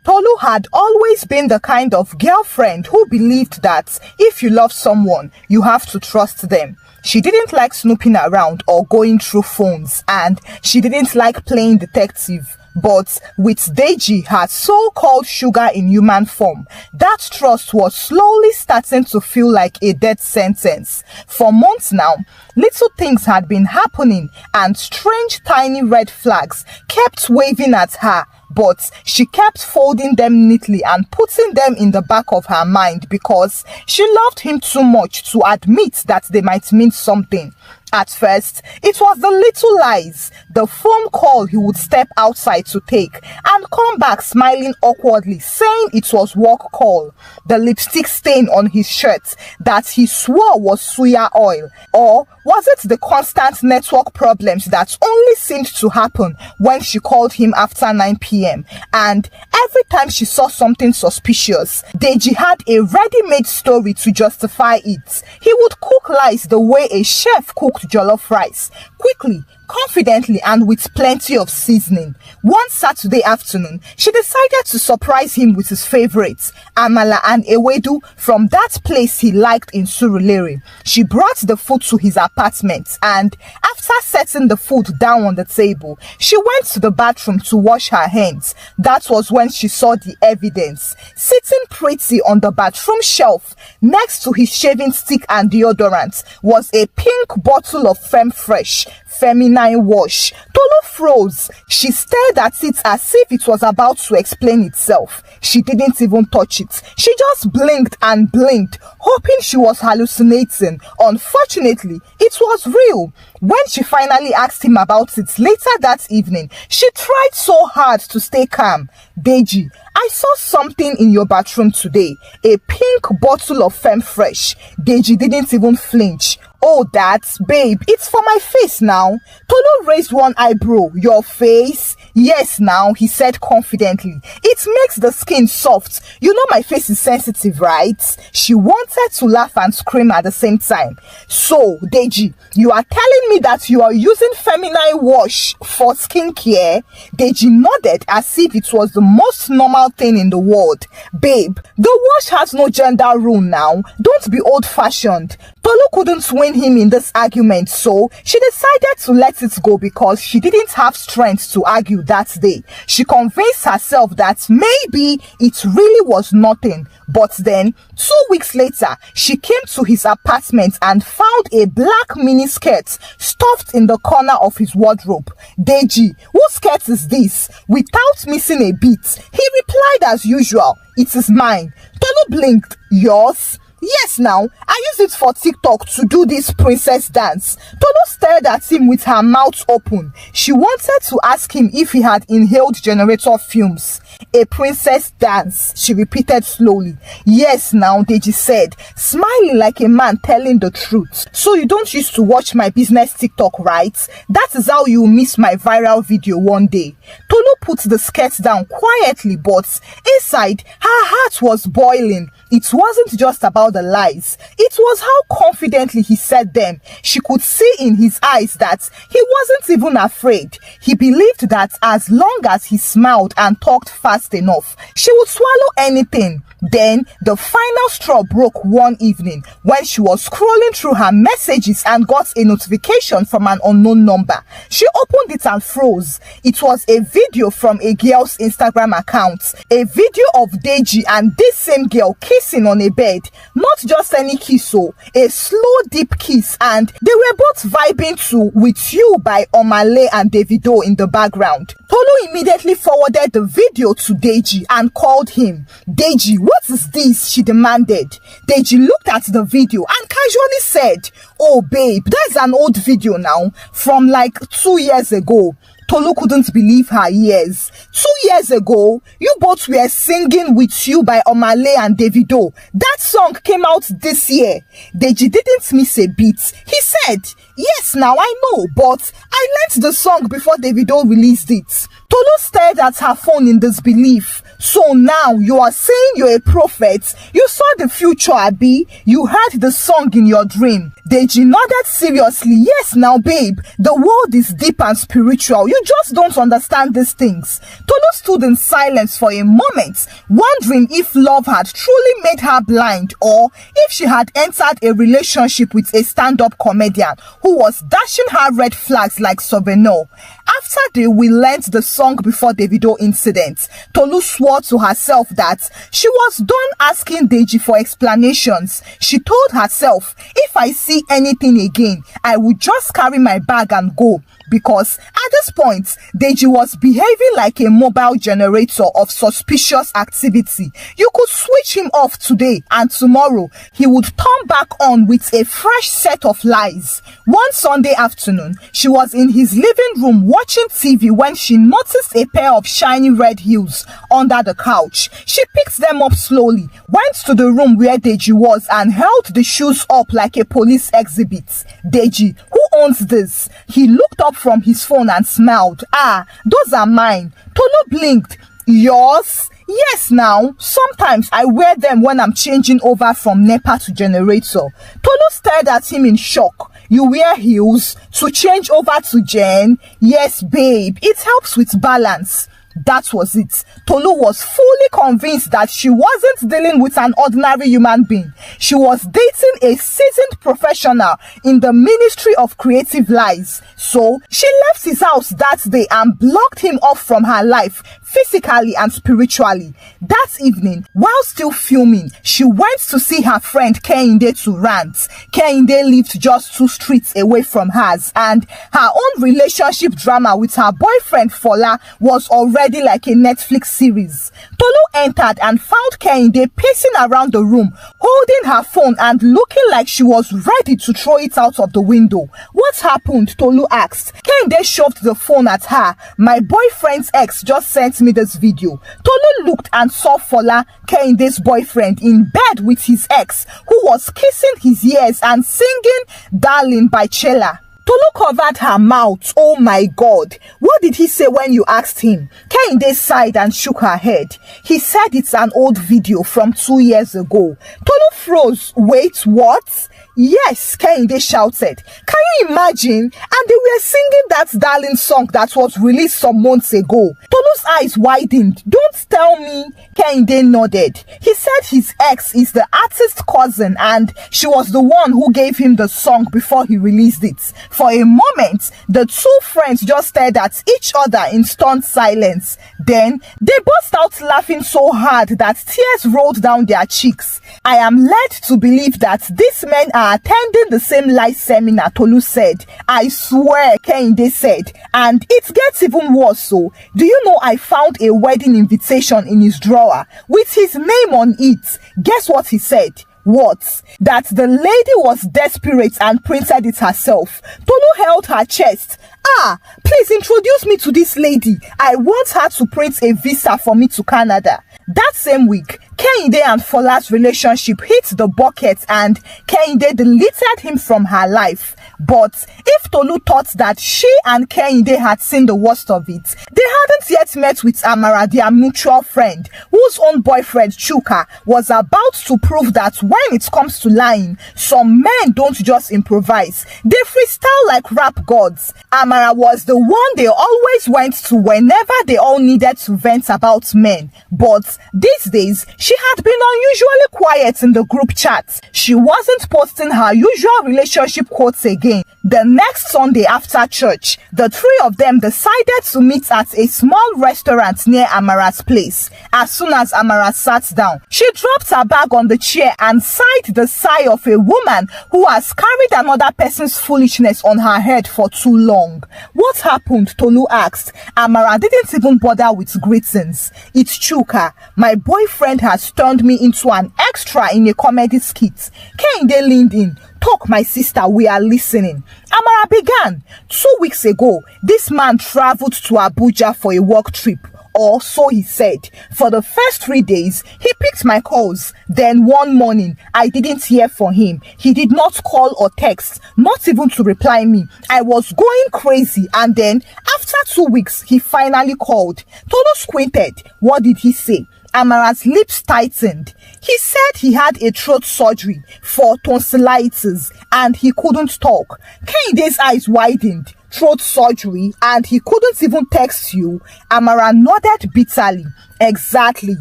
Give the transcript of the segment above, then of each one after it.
Tolu had always been the kind of girlfriend who believed that if you love someone, you have to trust them. She didn't like snooping around or going through phones, and she didn't like playing detective. But with Deji, her so-called sugar in human form, that trust was slowly starting to feel like a death sentence. For months now, little things had been happening and strange tiny red flags kept waving at her. But she kept folding them neatly and putting them in the back of her mind because she loved him too much to admit that they might mean something. At first, it was the little lies, the phone call he would step outside to take and come back smiling awkwardly saying it was work call, the lipstick stain on his shirt that he swore was suya oil, or was it the constant network problems that only seemed to happen when she called him after 9 p.m. and every time she saw something suspicious, Deji had a ready-made story to justify it. He would cook lies the way a chef cooked jollof rice, quickly, confidently, and with plenty of seasoning. One Saturday afternoon, she decided to surprise him with his favorites, amala and ewedu from that place he liked in Surulere. She brought the food to his apartment and, after setting the food down on the table, she went to the bathroom to wash her hands. That was when she saw the evidence. Sitting pretty on the bathroom shelf, next to his shaving stick and deodorant, was a pink bottle of Femme Fresh feminine wash. Tolu froze. She stared at it as if it was about to explain itself. She didn't even touch it. She just blinked and blinked, hoping she was hallucinating. Unfortunately, it was real. When she finally asked him about it later that evening, she tried so hard to stay calm. Deji, I saw something in your bathroom today. A pink bottle of Femme Fresh. Deji didn't even flinch. Oh, that, babe, it's for my face now. Tolu raised one eyebrow. Your face? Yes, now, he said confidently. It makes the skin soft. You know my face is sensitive, right? She wanted to laugh and scream at the same time. So, Deji, you are telling me that you are using feminine wash for skincare? Deji nodded as if it was the most normal thing in the world. Babe, the wash has no gender rule now. Don't be old-fashioned. Tolu couldn't win him in this argument, so she decided to let it go because she didn't have strength to argue that day. She convinced herself that maybe it really was nothing. But then, 2 weeks later, she came to his apartment and found a black miniskirt stuffed in the corner of his wardrobe. Deji, whose skirt is this? Without missing a beat, he replied as usual, it is mine. Tolu blinked. Yours? Yes, now, I use it for TikTok to do this princess dance. Tolu stared at him with her mouth open. She wanted to ask him if he had inhaled generator fumes. A princess dance, she repeated slowly. Yes, now, Deji said, smiling like a man telling the truth. So you don't used to watch my business TikTok, right? That is how you miss my viral video one day. Tolu put the skirt down quietly, but inside, her heart was boiling. It wasn't just about the lies. It was how confidently he said them. She could see in his eyes that he wasn't even afraid. He believed that as long as he smiled and talked fast enough, she would swallow anything. Then, the final straw broke one evening when she was scrolling through her messages and got a notification from an unknown number. She opened it and froze. It was a video from a girl's Instagram account. A video of Deji and this same girl kissing on a bed. Not just any kiss, so a slow deep kiss, and they were both vibing to With You by Omale and Davido in the background. Tolu immediately forwarded the video to Deji and called him. Deji, what is this? She demanded. Deji looked at the video and casually said, oh babe, that's an old video now, from like 2 years ago. Tolu couldn't believe her ears. 2 years ago, you both were singing With You by Omale and Davido. That song came out this year. Deji didn't miss a beat. He said, Yes, now I know, but I learnt the song before Davido released it. Tolu stared at her phone in disbelief. So now you are saying you're a prophet? You saw the future, Abi? You heard the song in your dream? Deji nodded seriously. Yes, now babe, the world is deep and spiritual. You just don't understand these things. Tolu stood in silence for a moment, wondering if love had truly made her blind or if she had entered a relationship with a stand-up comedian who was dashing her red flags like Souvenir. After they learnt the song before Davido incident, Tolu swore to herself that she was done asking Deji for explanations. She told herself, if I see anything again, I will just carry my bag and go. Because at this point, Deji was behaving like a mobile generator of suspicious activity. You could switch him off today and tomorrow he would turn back on with a fresh set of lies. One Sunday afternoon, she was in his living room watching TV when she noticed a pair of shiny red heels under the couch. She picked them up slowly, went to the room where Deji was and held the shoes up like a police exhibit. Deji, who owns this? He looked up from his phone and smiled. Ah, those are mine. Tolu blinked. Yours? Yes, now. Sometimes I wear them when I'm changing over from NEPA to generator. Tolu stared at him in shock. You wear heels to change over to Gen? Yes, babe. It helps with balance. That was it. Tolu was fully convinced that she wasn't dealing with an ordinary human being. She was dating a seasoned professional in the Ministry of Creative Lies. So she left his house that day and blocked him off from her life, physically and spiritually. That evening, while still fuming, she went to see her friend Kehinde to rant. Kehinde lived just 2 streets away from hers, and her own relationship drama with her boyfriend Fola was already like a Netflix series. Tolu entered and found Kehinde pacing around the room, holding her phone and looking like she was ready to throw it out of the window. What happened? Tolu asked. Kehinde shoved the phone at her. My boyfriend's ex just sent me this video. Tolu looked and saw Fola, Kehinde's boyfriend, in bed with his ex, who was kissing his ears and singing Darling by Chela. Tolu covered her mouth. Oh my God. What did he say when you asked him? Kehinde sighed and shook her head. He said it's an old video from 2 years ago. Tolu froze. Wait, what? Yes, Kehinde shouted. Can you imagine? And they were singing that Darling song that was released some months ago. Tolu's eyes widened. Don't tell me. Kehinde nodded. He said his ex is the artist's cousin and she was the one who gave him the song before he released it. For a moment, the 2 friends just stared at each other in stunned silence. Then, they burst out laughing so hard that tears rolled down their cheeks. I am led to believe that these men are attending the same life seminar, Tolu said. I swear, Kehinde said. And it gets even worse so. Do you know I found a wedding invitation in his drawer with his name on it? Guess what he said? What? That the lady was desperate and printed it herself. Tolu held her chest. Ah, please introduce me to this lady. I want her to print a visa for me to Canada. That same week, Kehinde and Fola's relationship hit the bucket and Kehinde deleted him from her life. But if Tolu thought that she and Kehinde had seen the worst of it, they hadn't yet met with Amara, their mutual friend, whose own boyfriend Chuka was about to prove that when it comes to lying, some men don't just improvise, they freestyle like rap gods. Amara was the one they always went to whenever they all needed to vent about men. But these days, she had been unusually quiet in the group chat. She wasn't posting her usual relationship quotes again. The next Sunday after church, the 3 of them decided to meet at a small restaurant near Amara's place. As soon as Amara sat down, she dropped her bag on the chair and sighed the sigh of a woman who has carried another person's foolishness on her head for too long. What happened? Tolu asked. Amara didn't even bother with greetings. It's Chuka. My boyfriend has turned me into an extra in a comedy skit. Kehinde leaned in. Talk, my sister, we are listening. Amara began. 2 weeks ago, this man traveled to Abuja for a work trip. or so he said. For the first 3 days, he picked my calls. Then one morning, I didn't hear from him. He did not call or text, not even to reply me. I was going crazy, and then after 2 weeks, he finally called. Tolu squinted. What did he say? Amara's lips tightened. He said he had a throat surgery for tonsillitis and he couldn't talk. Kehinde's eyes widened. Throat surgery and he couldn't even text you? Amara nodded bitterly. Exactly.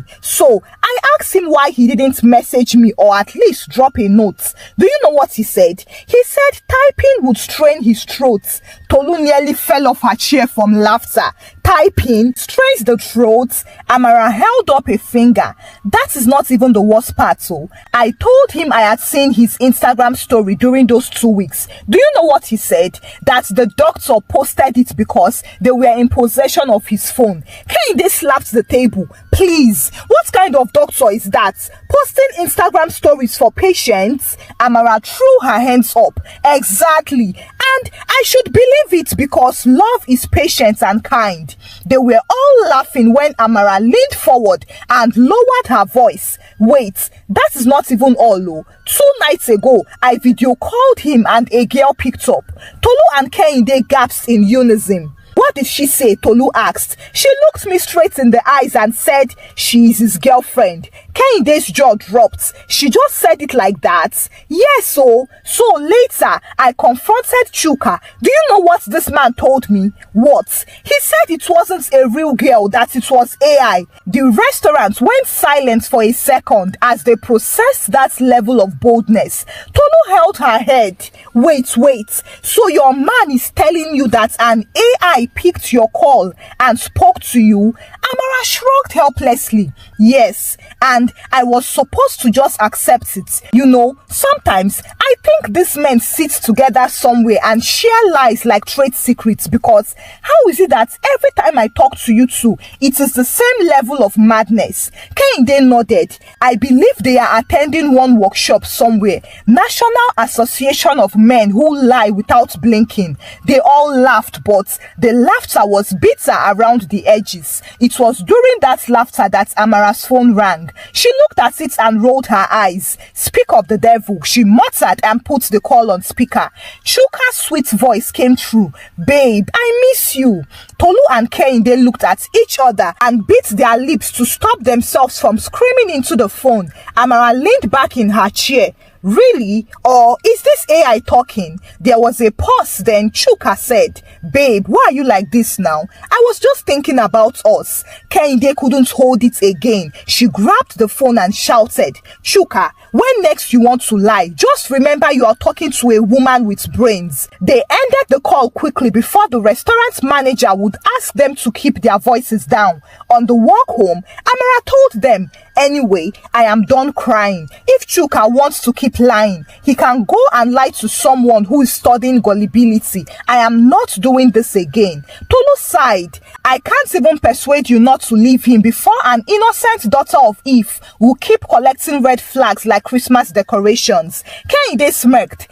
So I asked him why he didn't message me or at least drop a note. Do you know what he said? He said typing would strain his throat. Tolu nearly fell off her chair from laughter. Typing strains the throat. Amara held up a finger. That is not even the worst part. So I told him I had seen his Instagram story during those 2 weeks. Do you know what he said? That the doctor posted it because they were in possession of his phone. Kehinde slapped the table. Please, what kind of doctor is that? Posting Instagram stories for patients? Amara threw her hands up. Exactly. And I should believe it because love is patient and kind. They were all laughing when Amara leaned forward and lowered her voice. Wait, that is not even all. 2 nights ago, I video called him and a girl picked up. Tolu and Kehinde gasped in unison. What did she say? Tolu asked. She looked me straight in the eyes and said she is his girlfriend. Kehinde's jaw dropped. She just said it like that. Yes, so later I confronted Chuka. Do you know what this man told me? What? He said it wasn't a real girl, that it was AI. The restaurant went silent for a second as they processed that level of boldness. Tolu held her head. Wait. So your man is telling you that an AI picked your call and spoke to you? Amara shrugged helplessly. Yes, and I was supposed to just accept it. You know, sometimes I think these men sit together somewhere and share lies like trade secrets, because how is it that every time I talk to you two, it is the same level of madness? Kehinde nodded. I believe they are attending one workshop somewhere. National Association of Men Who Lie Without Blinking. They all laughed, but the laughter was bitter around the edges. It was during that laughter that Amara's phone rang. She looked at it and rolled her eyes. Speak of the devil, she muttered and put the call on speaker. Chuka's sweet voice came through. Babe, I miss you. Tolu and Kehinde looked at each other and bit their lips to stop themselves from screaming into the phone. Amara leaned back in her chair. Really? Or is this AI talking? There was a pause, then Chuka said, Babe, why are you like this now? I was just thinking about us. Kehinde couldn't hold it again. She grabbed the phone and shouted, Chuka, when next you want to lie, just remember you are talking to a woman with brains. They ended the call quickly before the restaurant manager would ask them to keep their voices down. On the walk home, Amara told them, Anyway, I am done crying. If Chuka wants to keep lying, he can go and lie to someone who is studying gullibility. I am not doing this again. Tolu sighed. I can't even persuade you not to leave him before an innocent daughter of Eve will keep collecting red flags like Christmas decorations. Kehinde smirked.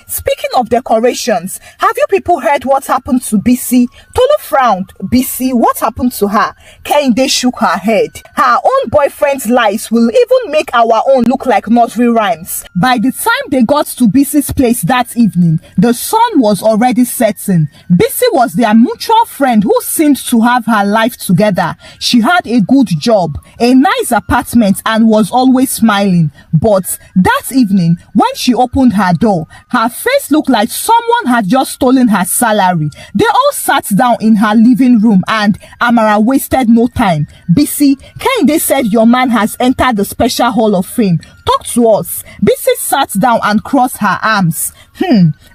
Speaking of decorations, have you people heard what happened to Bisi? Tolu frowned. Bisi, what happened to her? Kehinde shook her head. Her own boyfriend's lies will even make our own look like nursery rhymes. By the time they got to Bisi's place that evening, the sun was already setting. Bisi was their mutual friend who seemed to have her life together. She had a good job, a nice apartment, and was always smiling. But that evening, when she opened her door, her face looked like someone had just stolen her salary. They all sat down in her living room and Amara wasted no time. Bisi, Kehinde said your man has entered the special hall of fame. Talk to us. Bisi sat down and crossed her arms.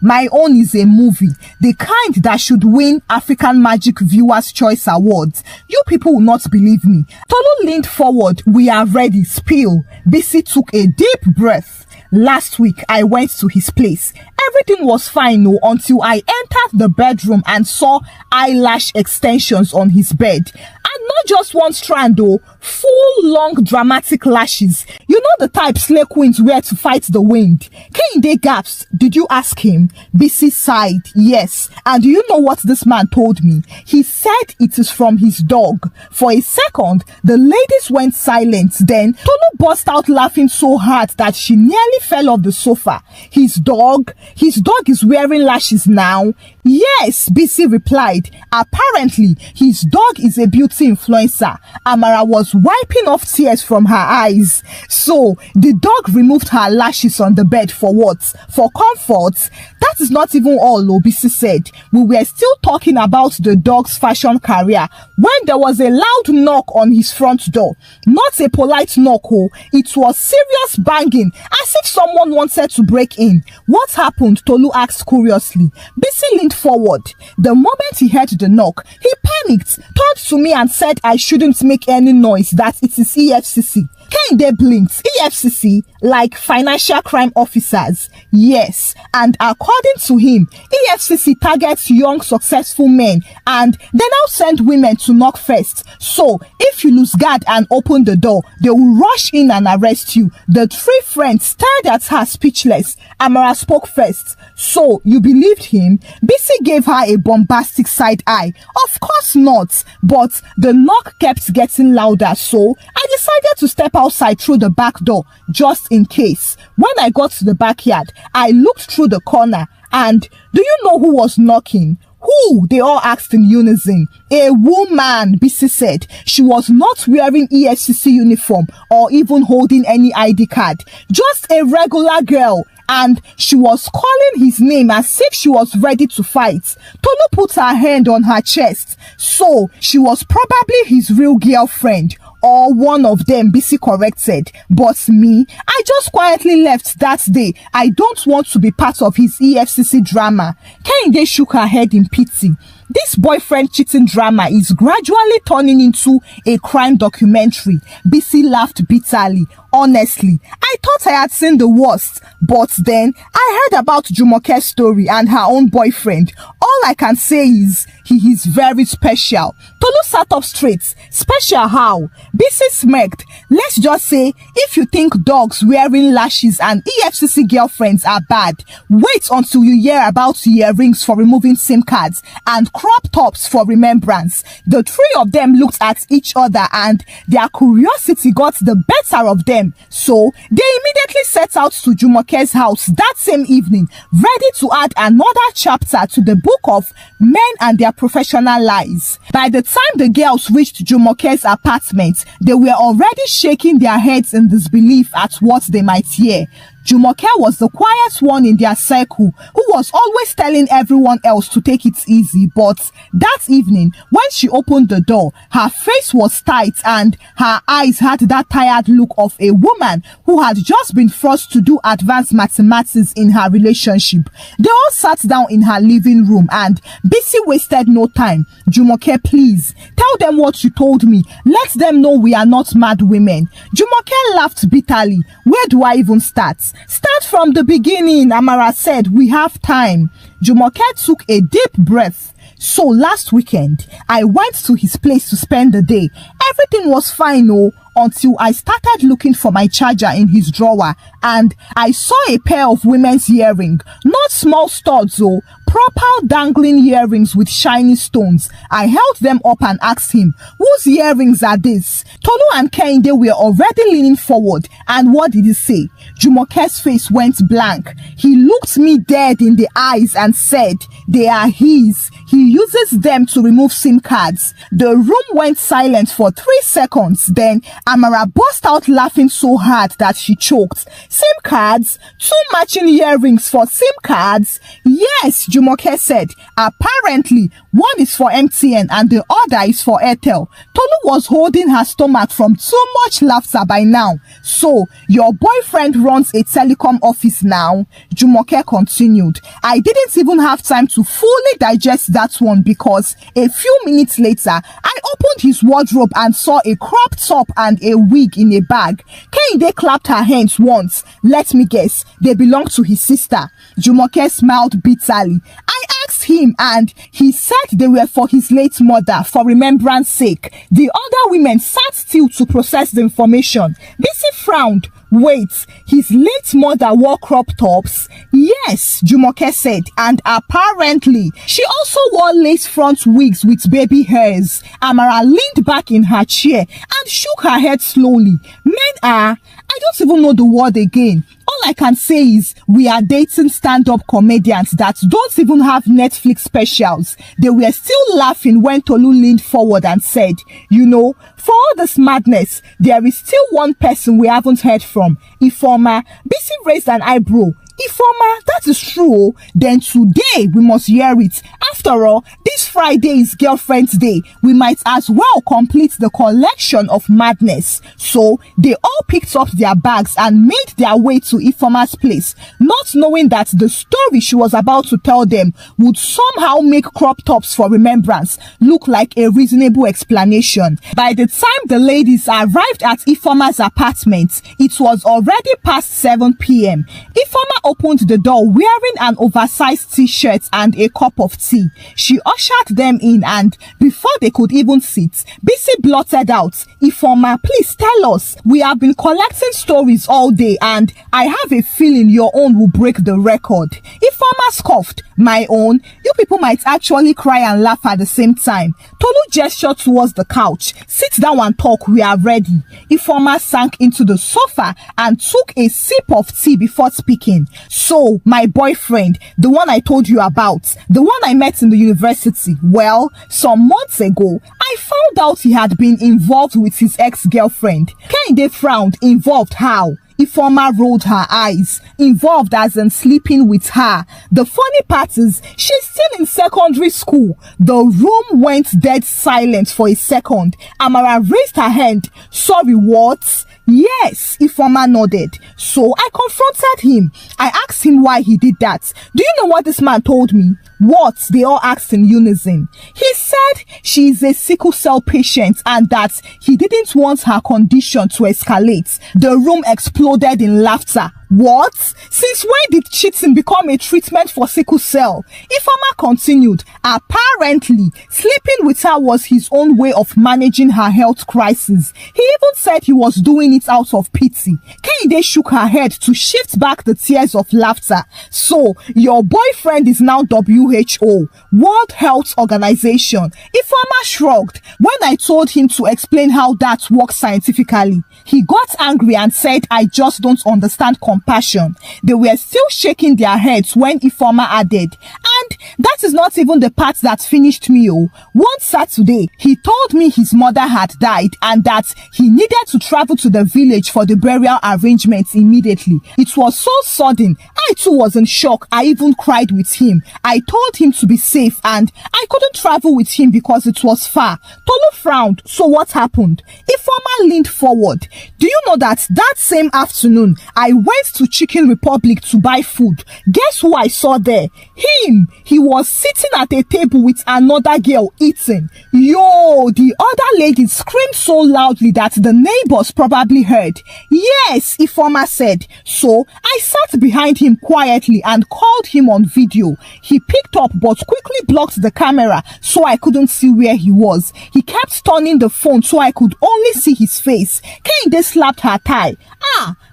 My own is a movie, the kind that should win African Magic Viewers' Choice Awards. You people will not believe me. Tolu leaned forward. We are ready. Spill. Bisi took a deep breath. Last week, I went to his place. Everything was fine until I entered the bedroom and saw eyelash extensions on his bed. And not just one strand full long dramatic lashes. You know the type slay queens wear to fight the wind. Kehinde gasped. Did you ask him? Bisi sighed. Yes. And do you know what this man told me? He said it is from his dog. For a second, the ladies went silent. Then Tolu burst out laughing so hard that she nearly fell off the sofa. His dog? His dog is wearing lashes now? Yes, Bisi replied. Apparently, his dog is a beauty influencer. Amara was wiping off tears from her eyes. So, the dog removed her lashes on the bed for what? For comfort? That is not even all, Bisi said. We were still talking about the dog's fashion career when there was a loud knock on his front door. Not a polite knock, it was serious banging, as if someone wanted to break in. What happened? Tolu asked curiously. Bisi leaned forward. The moment he heard the knock, he panicked, turned to me and said I shouldn't make any noise, that it is EFCC. Kehinde blinked. EFCC, like financial crime officers. Yes, and according to him, EFCC targets young successful men and they now send women to knock first. So, if you lose guard and open the door, they will rush in and arrest you. The three friends stared at her speechless. Amara spoke first. So, you believed him? Bisi gave her a bombastic side eye. Of course not. But the knock kept getting louder, so I decided to step outside through the back door, just in case. When I got to the backyard, I looked through the corner, and do you know who was knocking? Who? They all asked in unison. A woman, Bisi said. She was not wearing EFCC uniform or even holding any ID card. Just a regular girl. And she was calling his name as if she was ready to fight. Tolu put her hand on her chest. So, she was probably his real girlfriend. Or one of them, Bisi corrected. But me, I just quietly left that day. I don't want to be part of his EFCC drama. Kehinde shook her head in pity. This boyfriend cheating drama is gradually turning into a crime documentary. Bisi laughed bitterly. Honestly, I thought I had seen the worst, but then I heard about Jumoke's story and her own boyfriend. All I can say is he is very special. Tolu sat up straight. Special how? Bisi smirked. Let's just say if you think dogs wearing lashes and EFCC girlfriends are bad, wait until you hear about earrings for removing SIM cards and crop tops for remembrance. The three of them looked at each other and their curiosity got the better of them. So they immediately set out to Jumoke's house that same evening, ready to add another chapter to the book of men and their professional lies. By the time the girls reached Jumoke's apartment, they were already shaking their heads in disbelief at what they might hear. Jumoke was the quiet one in their circle who was always telling everyone else to take it easy, but that evening, when she opened the door, her face was tight and her eyes had that tired look of a woman who had just been forced to do advanced mathematics in her relationship. They all sat down in her living room and Bisi wasted no time. Jumoke, please, tell them what you told me. Let them know we are not mad women. Jumoke laughed bitterly. Where do I even start? Start from the beginning, Amara said. We have time. Jumoke took a deep breath. So last weekend, I went to his place to spend the day. Everything was fine, until I started looking for my charger in his drawer and I saw a pair of women's earrings. Not small studs, proper dangling earrings with shiny stones. I held them up and asked him, whose earrings are these? Tolu and Kehinde were already leaning forward, and what did he say? Jumoke's face went blank. He looked me dead in the eyes and said, they are his. He uses them to remove SIM cards. The room went silent for 3 seconds. Then Amara burst out laughing so hard that she choked. SIM cards? 2 matching earrings for SIM cards? Yes, Jumoke said. Apparently, one is for MTN and the other is for Airtel. Tolu was holding her stomach from too much laughter by now. So, your boyfriend runs a telecom office now? Jumoke continued. I didn't even have time to fully digest that one because a few minutes later, I opened his wardrobe and saw a crop top and a wig in a bag. Kehinde clapped her hands once. Let me guess, they belong to his sister. Jumoke smiled bitterly. I asked him and he said they were for his late mother for remembrance sake. The other women sat still to process the information. Bisi frowned. Wait, his late mother wore crop tops? Yes, Jumoke said, and apparently she also wore lace front wigs with baby hairs. Amara leaned back in her chair and shook her head slowly. Men are, I don't even know the word again. All I can say is we are dating stand-up comedians that don't even have Netflix specials. They were still laughing when Tolu leaned forward and said, you know, for all this madness, there is still one person we haven't heard from. Ifeoma. Bisi raised an eyebrow. Ifeoma, that is true. Then today we must hear it. After all, this Friday is Girlfriend's Day. We might as well complete the collection of madness. So they all picked up their bags and made their way to Ifeoma's place, not knowing that the story she was about to tell them would somehow make crop tops for remembrance look like a reasonable explanation. By the time the ladies arrived at Ifeoma's apartment, it was already past 7 p.m. Ifeoma opened the door wearing an oversized t-shirt and a cup of tea. She ushered them in and before they could even sit, Bisi blurted out, Ifeoma, please tell us. We have been collecting stories all day and I have a feeling your own will break the record. Ifeoma scoffed, my own? You people might actually cry and laugh at the same time. Tolu gestured towards the couch. Sit down and talk, we are ready. Ifeoma sank into the sofa and took a sip of tea before speaking. So, my boyfriend, the one I told you about, the one I met in the university, well, some months ago, I found out he had been involved with his ex-girlfriend. Kehinde frowned. Involved how? Ifeoma rolled her eyes. Involved as in sleeping with her. The funny part is, she's still in secondary school. The room went dead silent for a second. Amara raised her hand. Sorry, what? Yes, Ifeoma nodded. So I confronted him. I asked him why he did that. Do you know what this man told me? What? They all asked in unison. He said she is a sickle cell patient and that he didn't want her condition to escalate. The room exploded in laughter. What? Since when did cheating become a treatment for sickle cell? Ifeoma continued. Apparently, sleeping with her was his own way of managing her health crisis. He even said he was doing it out of pity. Kehinde shook her head to shift back the tears of laughter. So, your boyfriend is now WHO, World Health Organization. Ifeoma shrugged. When I told him to explain how that works scientifically, he got angry and said, I just don't understand compassion. They were still shaking their heads when Ifeoma added, and that is not even the part that finished me. Oh, one Saturday, he told me his mother had died and that he needed to travel to the village for the burial arrangements immediately. It was so sudden. I too was in shock. I even cried with him. I told him to be safe and I couldn't travel with him because it was far. Tolu frowned. So what happened? Ifeoma leaned forward. Do you know that same afternoon, I went to Chicken Republic to buy food. Guess who I saw there? Him. He was sitting at a table with another girl eating. Yo, the other lady screamed so loudly that the neighbors probably heard. Yes, Ifeoma said. So I sat behind him quietly and called him on video. He picked up but quickly blocked the camera so I couldn't see where he was. He kept turning the phone so I could only see his face. Kehinde slapped her thigh.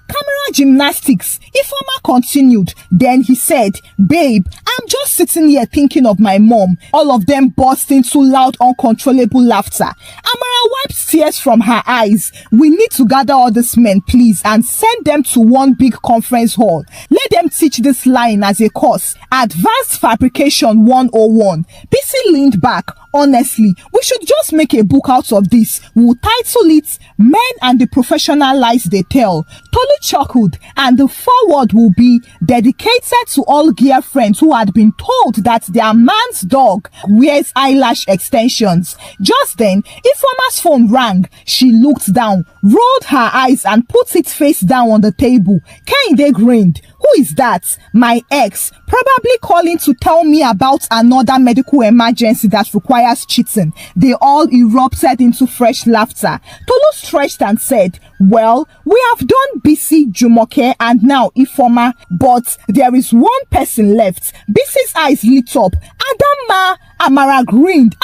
Camera gymnastics. Ifeoma continued. Then he said, babe, I'm just sitting here thinking of my mom. All of them burst into loud, uncontrollable laughter. Amara wiped tears from her eyes. We need to gather all these men, please, and send them to one big conference hall. Let them teach this line as a course. Advanced Fabrication 101. Bisi leaned back. Honestly, we should just make a book out of this. We'll title it Men and the Professional Lies They Tell. Tolu chuckled, and the foreword will be dedicated to all girlfriends who had been told that their man's dog wears eyelash extensions. Just then, Ifeoma's phone rang. She looked down, rolled her eyes and put it face down on the table. Kehinde grinned. Who is that? My ex, probably calling to tell me about another medical emergency that requires cheating. They all erupted into fresh laughter. Tolu stretched and said, well, we have done BC, Jumoke, and now Ifoma, but there is one person left. BC's eyes lit up. Adamma. Amara grinned.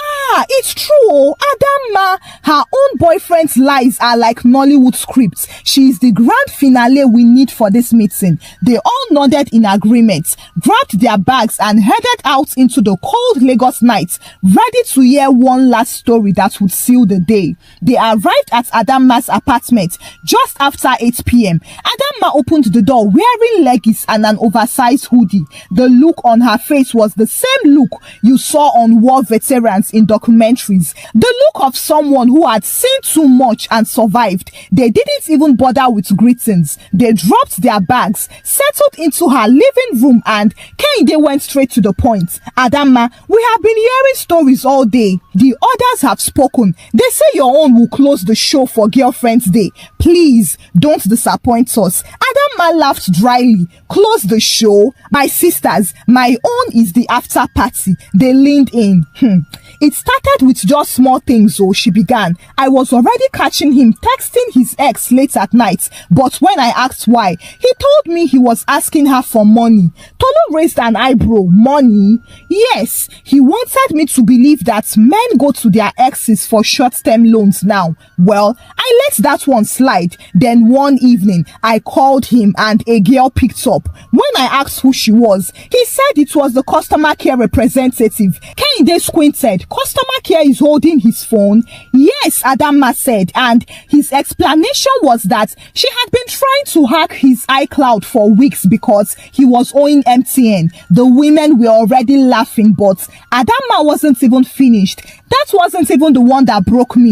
It's true. Adamma. Her own boyfriend's lies are like Nollywood scripts. She is the grand finale we need for this meeting. They all nodded in agreement, grabbed their bags and headed out into the cold Lagos night, ready to hear one last story that would seal the day. They arrived at Adamma's apartment just after 8 p.m. Adamma opened the door wearing leggings and an oversized hoodie. The look on her face was the same look you saw on war veterans in documentaries. The look of someone who had seen too much and survived. They didn't even bother with greetings. They dropped their bags, settled into her living room, and Kehinde went straight to the point. Adamma, we have been hearing stories all day. The others have spoken. They say your own will close the show for Girlfriend's Day. Please, don't disappoint us. Adamma laughed dryly. Close the show? My sisters, my own is the after party. They leaned in. It started with just small things, so she began. I was already catching him texting his ex late at night, but when I asked why, he told me he was asking her for money. Tolu raised an eyebrow. Money? Yes, he wanted me to believe that men go to their exes for short-term loans now. Well, I let that one slide. Then one evening, I called him and a girl picked up. When I asked who she was, he said it was the customer care representative. Kehinde squinted. Customer care is holding his phone? Yes, Adamma said, and his explanation was that she had been trying to hack his iCloud for weeks because he was owing MTN. The women were already laughing, but Adamma wasn't even finished. That wasn't even the one that broke me.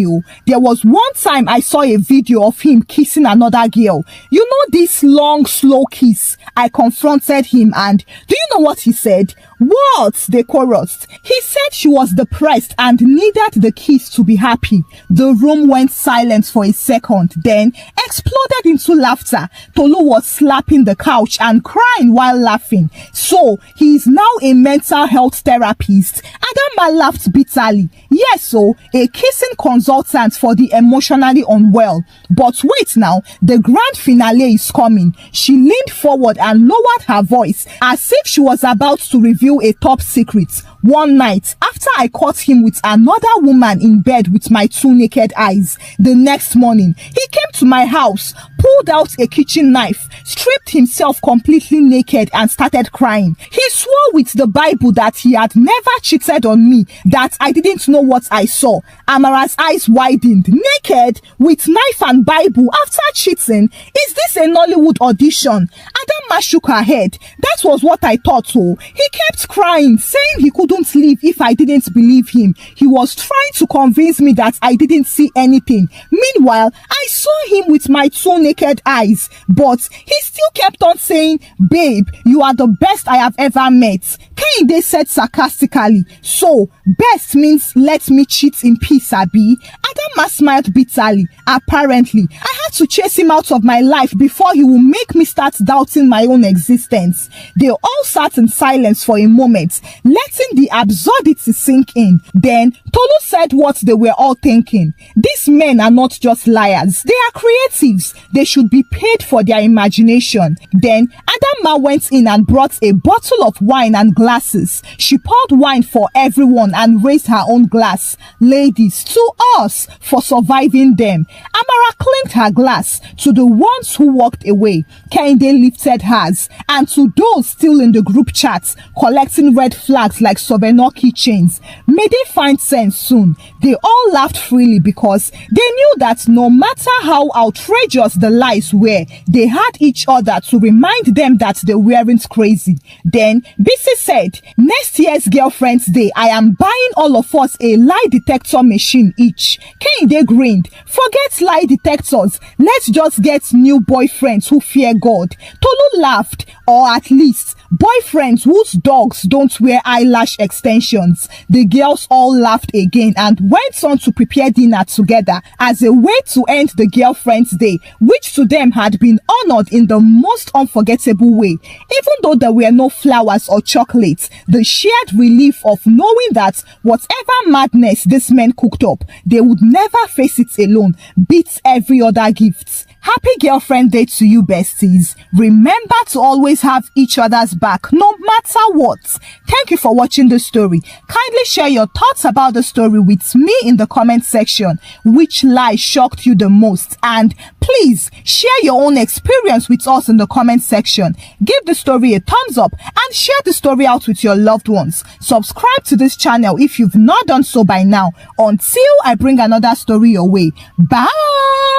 There was one time I saw a video of him kissing another girl. You know this long, slow kiss? I confronted him and do you know what he said? What? They chorused. He said she was depressed and needed the kiss to be happy. The room went silent for a second, then exploded into laughter. Tolu was slapping the couch and crying while laughing. So, he is now a mental health therapist. Adamma laughed bitterly. Yes, so a kissing consultant for the emotionally unwell. But wait now, the grand finale is coming. She leaned forward and lowered her voice as if she was about to reveal a top secret. One night, after I caught him with another woman in bed with my two naked eyes, the next morning, he came to my house, pulled out a kitchen knife, stripped himself completely naked and started crying. He swore with the Bible that he had never cheated on me, that I didn't know what I saw. Amara's eyes widened. Naked, with knife and Bible, after cheating? Is this a Nollywood audition? Adamma shook her head. That was what I thought so. He kept crying, saying he couldn't leave if I didn't believe him. He was trying to convince me that I didn't see anything. Meanwhile, I saw him with my two naked eyes, but he still kept on saying, babe, you are the best I have ever met. Kehinde said sarcastically, so best means let me cheat in peace, Abi? Adamma smiled bitterly. Apparently, I had to chase him out of my life before he would make me start doubting my own existence. They all sat in silence for a moment, letting the absurdity sink in. Then Tolu said what they were all thinking. These men are not just liars. They are creatives. They should be paid for their imagination. Then Adamma went in and brought a bottle of wine and glasses. She poured wine for everyone and raised her own glass. Ladies, to us for surviving them. Amara clinked her glass to the ones who walked away. Kehinde lifted hers. And to those still in the group chats, collecting red flags like souvenir keychains. May they find sense soon. They all laughed freely because they knew that no matter how outrageous the lies were, they had each other to remind them that they weren't crazy. Then BC said, next year's Girlfriend's Day, I am buying all of us a lie detector machine each. Kehinde grinned. Forget lie detectors. Let's just get new boyfriends who fear God. Tolu laughed. Or at least boyfriends whose dogs don't wear eyelash extensions. The girls all laughed again and went on to prepare dinner together as a way to end the girlfriend's day, which to them had been honored in the most unforgettable way. Even though there were no flowers or chocolates, the shared relief of knowing that whatever madness these men cooked up, they would never face it alone beats every other gift. Happy girlfriend day to you, besties. Remember to always have each other's back no matter what. Thank you for watching the story. Kindly share your thoughts about the story with me in the comment section. Which lie shocked you the most? And please share your own experience with us in the comment section. Give the story a thumbs up and share the story out with your loved ones. Subscribe to this channel if you've not done so by now. Until I bring another story your way. Bye.